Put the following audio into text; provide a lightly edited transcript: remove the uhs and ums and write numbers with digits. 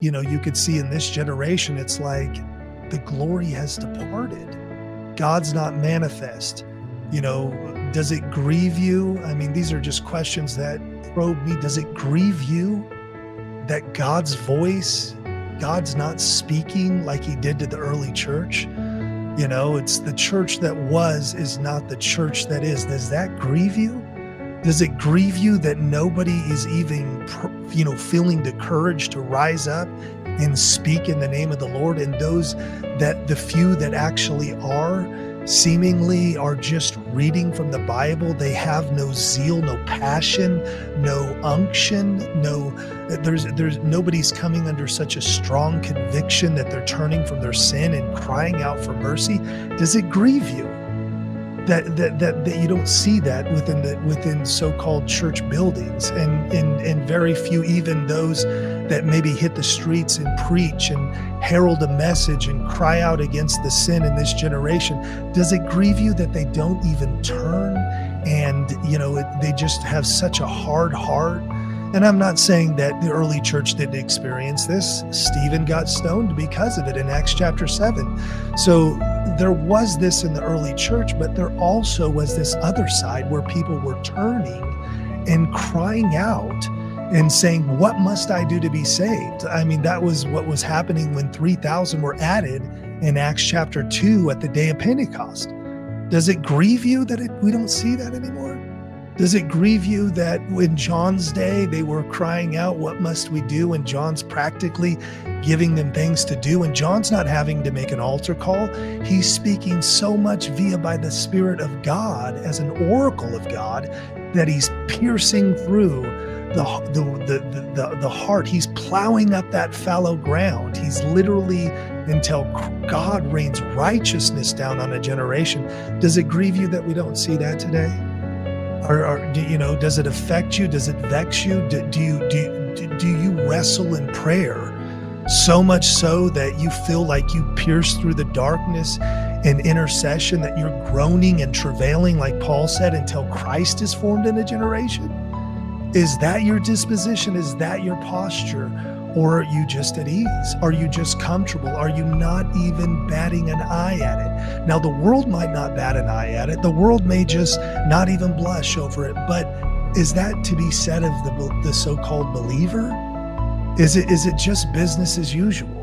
you could see in this generation, it's like the glory has departed. God's not manifest. Does it grieve you? I mean, these are just questions that probe me. Does it grieve you that God's voice, God's not speaking like he did to the early church? It's the church that was is not the church that is. Does that grieve you? Does it grieve you that nobody is even, feeling the courage to rise up and speak in the name of the Lord? And the few that actually are, seemingly are just reading from the Bible. They have no zeal, no passion, no unction, there's nobody's coming under such a strong conviction that they're turning from their sin and crying out for mercy. Does it grieve you that you don't see that within so-called church buildings, and very few, even those that maybe hit the streets and preach and herald a message and cry out against the sin in this generation? Does it grieve you that they don't even turn, and they just have such a hard heart? And I'm not saying that the early church didn't experience this. Stephen got stoned because of it in Acts chapter 7. So there was this in the early church, but there also was this other side where people were turning and crying out and saying, what must I do to be saved? I mean, that was what was happening when 3,000 were added in Acts chapter 2 at the day of Pentecost. Does it grieve you that we don't see that anymore? Does it grieve you that in John's day, they were crying out, what must we do? And John's practically giving them things to do. And John's not having to make an altar call. He's speaking so much by the Spirit of God as an oracle of God that he's piercing through the heart. He's plowing up that fallow ground. He's literally, until God rains righteousness down on a generation. Does it grieve you that we don't see that today? Does it affect you? Does it vex you? Do you wrestle in prayer so much so that you feel like you pierce through the darkness in intercession, that you're groaning and travailing, like Paul said, until Christ is formed in a generation? Is that your disposition? Is that your posture? Or are you just at ease? Are you just comfortable? Are you not even batting an eye at it? Now, the world might not bat an eye at it. The world may just not even blush over it. But is that to be said of the so-called believer? Is it just business as usual?